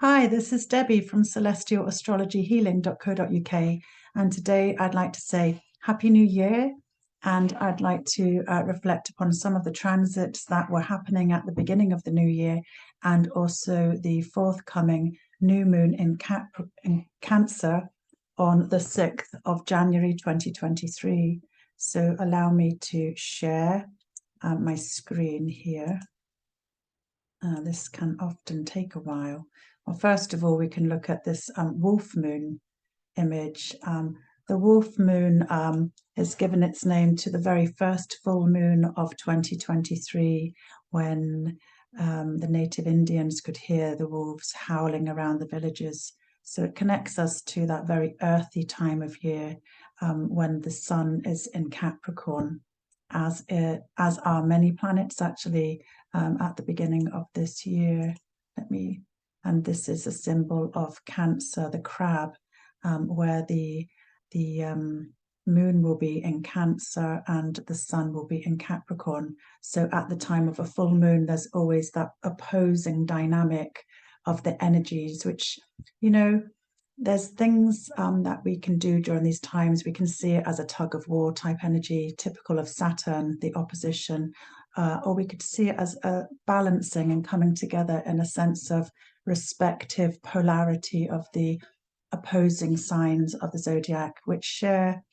Hi, this is Debbie from celestialastrologyhealing.co.uk. And today I'd like to say Happy New Year. And I'd like to reflect upon some of the transits that were happening at the beginning of the new year and also the forthcoming new moon in Cancer on the 6th of January 2023. So allow me to share my screen here. This can often take a while. Well, first of all, we can look at this wolf moon image. The wolf moon has given its name to the very first full moon of 2023, when the native Indians could hear the wolves howling around the villages. So it connects us to that very earthy time of year when the sun is in Capricorn, as are many planets actually at the beginning of this year. And this is a symbol of Cancer, the crab, where the moon will be in Cancer and the sun will be in Capricorn. So at the time of a full moon, there's always that opposing dynamic of the energies, which, there's things that we can do during these times. We can see it as a tug of war type energy, typical of Saturn, the opposition, or we could see it as a balancing and coming together in a sense of respective polarity of the opposing signs of the zodiac, which share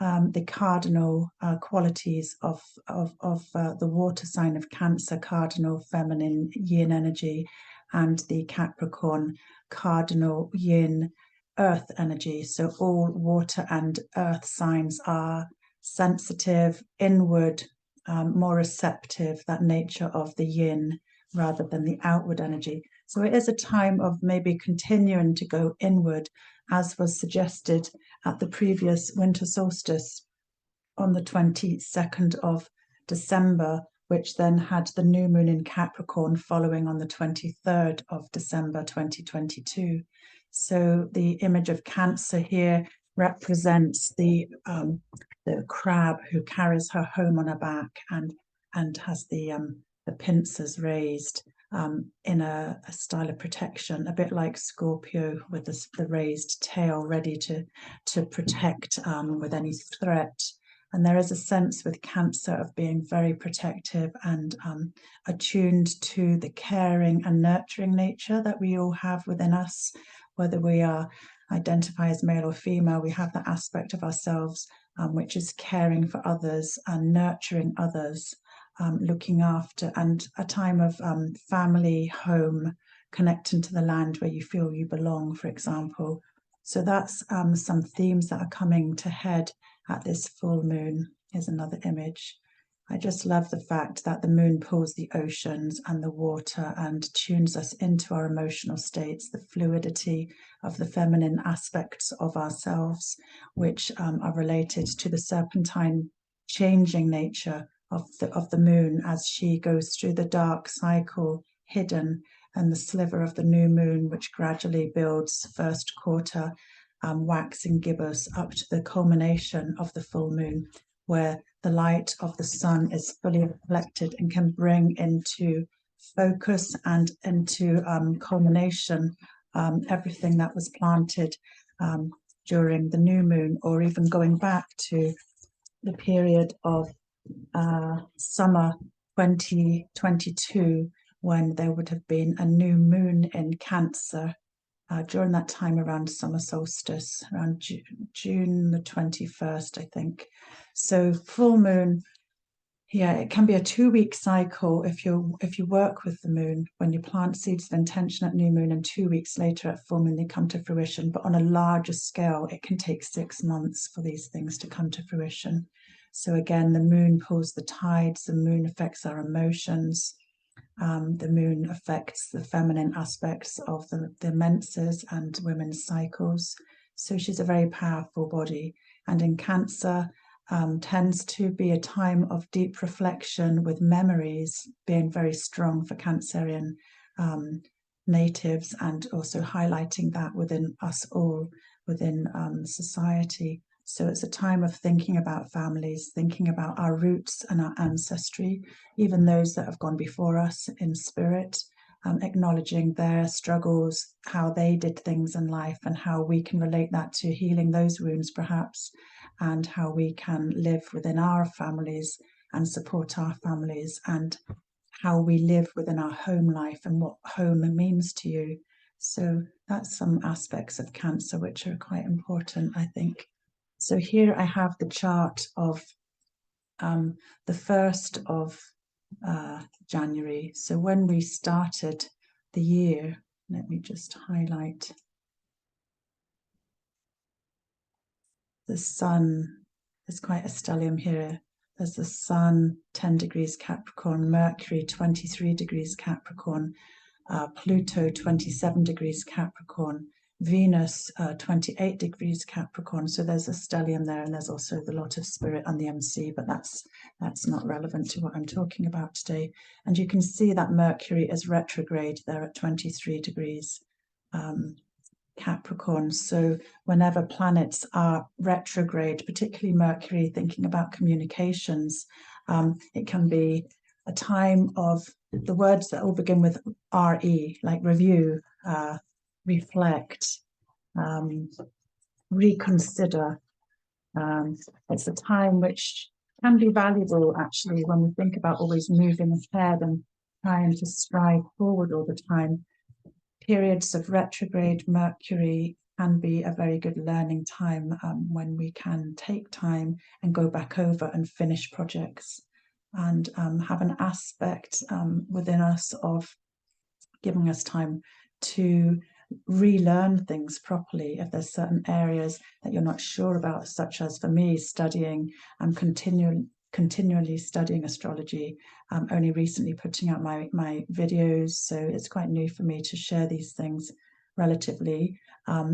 the cardinal qualities of the water sign of Cancer, cardinal feminine yin energy, and the Capricorn cardinal yin earth energy. So all water and earth signs are sensitive, inward, more receptive, that nature of the yin rather than the outward energy. So it is a time of maybe continuing to go inward, as was suggested at the previous winter solstice on the 22nd of December, which then had the new moon in Capricorn following on the 23rd of December 2022. So the image of Cancer here represents the crab who carries her home on her back and has the pincers raised in a style of protection, a bit like Scorpio with the raised tail, ready to protect with any threat. And there is a sense with Cancer of being very protective and attuned to the caring and nurturing nature that we all have within us. Whether we identify as male or female, we have that aspect of ourselves which is caring for others and nurturing others, looking after, and a time of family, home, connecting to the land where you feel you belong, for example. So that's some themes that are coming to head at this full moon. Here's another image. I just love the fact that the moon pulls the oceans and the water and tunes us into our emotional states, the fluidity of the feminine aspects of ourselves, which are related to the serpentine changing nature of the moon as she goes through the dark cycle hidden, and the sliver of the new moon, which gradually builds first quarter waxing gibbous up to the culmination of the full moon, where the light of the sun is fully reflected and can bring into focus and into culmination everything that was planted during the new moon, or even going back to the period of summer 2022, when there would have been a new moon in Cancer during that time around summer solstice, around June the 21st, I think. So full moon, yeah, it can be a 2-week cycle if you work with the moon, when you plant seeds of intention at new moon and 2 weeks later at full moon they come to fruition. But on a larger scale, it can take 6 months for these things to come to fruition. So again, the moon pulls the tides, the moon affects our emotions, the moon affects the feminine aspects of the menses and women's cycles. So she's a very powerful body. And in Cancer, tends to be a time of deep reflection, with memories being very strong for Cancerian natives, and also highlighting that within us all, within society. So it's a time of thinking about families, thinking about our roots and our ancestry, even those that have gone before us in spirit, acknowledging their struggles, how they did things in life, and how we can relate that to healing those wounds perhaps, and how we can live within our families and support our families, and how we live within our home life and what home means to you. So that's some aspects of Cancer which are quite important, I think. So here I have the chart of the 1st of January. So when we started the year, let me just highlight the sun. There's quite a stellium here. There's the sun, 10 degrees Capricorn, Mercury, 23 degrees Capricorn, Pluto, 27 degrees Capricorn, Venus, 28 degrees Capricorn. So there's a stellium there, and there's also the lot of spirit and the MC, but that's not relevant to what I'm talking about today. And you can see that Mercury is retrograde there at 23 degrees Capricorn. So whenever planets are retrograde, particularly Mercury, thinking about communications, it can be a time of the words that all begin with RE, like review, reflect, reconsider. It's a time which can be valuable, actually, when we think about always moving ahead and trying to strive forward all the time. Periods of retrograde Mercury can be a very good learning time when we can take time and go back over and finish projects, and have an aspect within us of giving us time to relearn things properly. If there's certain areas that you're not sure about, such as for me, studying, I'm continually studying astrology, only recently putting out my videos, so it's quite new for me to share these things relatively.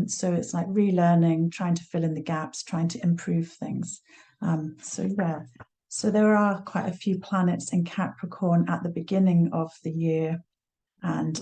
So it's like relearning, trying to fill in the gaps, trying to improve things. So there are quite a few planets in Capricorn at the beginning of the year, and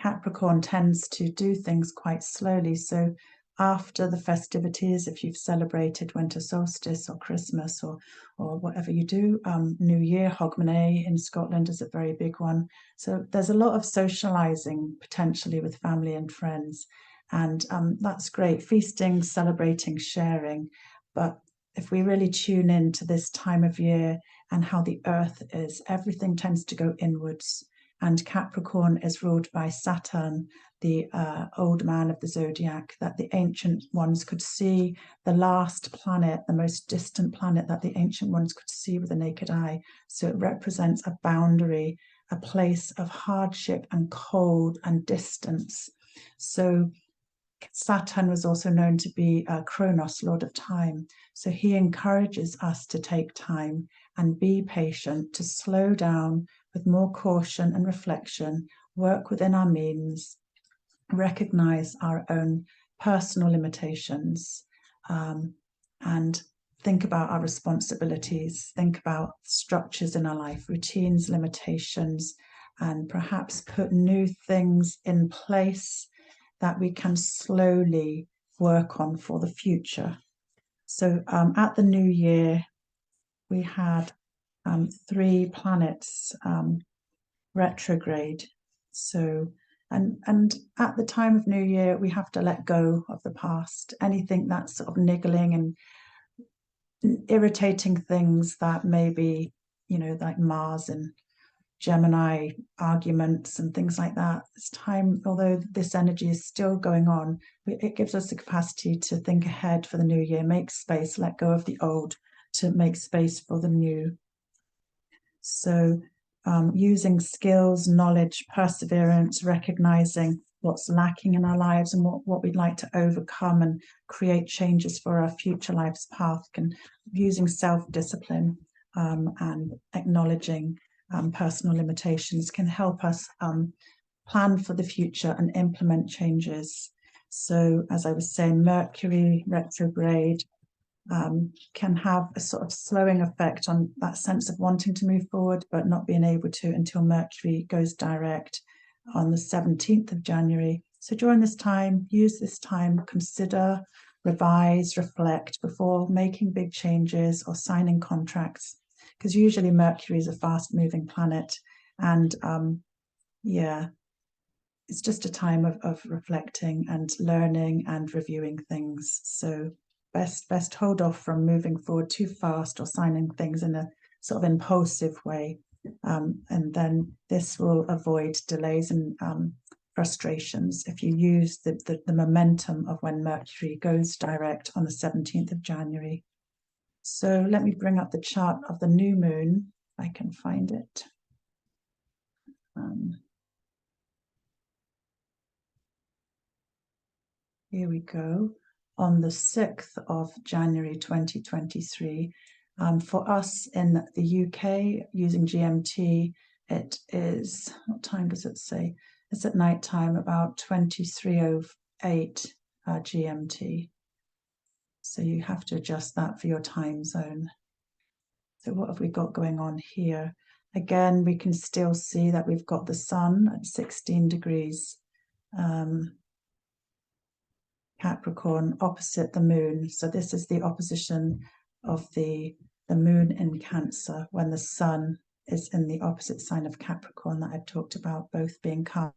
Capricorn tends to do things quite slowly. So after the festivities, if you've celebrated Winter Solstice or Christmas or whatever you do, New Year, Hogmanay in Scotland is a very big one. So there's a lot of socializing potentially with family and friends, and that's great. Feasting, celebrating, sharing. But if we really tune in to this time of year and how the earth is, everything tends to go inwards. And Capricorn is ruled by Saturn, the old man of the zodiac, that the ancient ones could see, the last planet, the most distant planet that the ancient ones could see with the naked eye. So it represents a boundary, a place of hardship and cold and distance. So Saturn was also known to be Kronos, Lord of Time. So he encourages us to take time and be patient, to slow down with more caution and reflection, work within our means, recognize our own personal limitations, and think about our responsibilities, think about structures in our life, routines, limitations, and perhaps put new things in place that we can slowly work on for the future. So at the new year, we had 3 planets retrograde. So, and at the time of New Year, we have to let go of the past, anything that's sort of niggling and irritating things that maybe, like Mars and Gemini arguments and things like that. It's time, although this energy is still going on, it gives us the capacity to think ahead for the new year, make space, let go of the old to make space for the new. So using skills, knowledge, perseverance, recognizing what's lacking in our lives and what we'd like to overcome and create changes for our future life's path, and using self-discipline and acknowledging personal limitations can help us plan for the future and implement changes. So as I was saying, Mercury retrograde can have a sort of slowing effect on that sense of wanting to move forward but not being able to until Mercury goes direct on the 17th of January. So during this time, use this time, consider, revise, reflect before making big changes or signing contracts, because usually Mercury is a fast-moving planet, and Yeah, it's just a time of reflecting and learning and reviewing things. So best hold off from moving forward too fast or signing things in a sort of impulsive way. And then this will avoid delays and frustrations if you use the momentum of when Mercury goes direct on the 17th of January. So let me bring up the chart of the new moon, if I can find it. Here we go. On the 6th of January 2023, for us in the UK using GMT, it is, what time does it say? It's at night time, about 23:08 GMT. So you have to adjust that for your time zone. So what have we got going on here? Again, we can still see that we've got the sun at 16 degrees Capricorn opposite the moon. So this is the opposition of the moon in Cancer when the sun is in the opposite sign of Capricorn that I've talked about, both being calm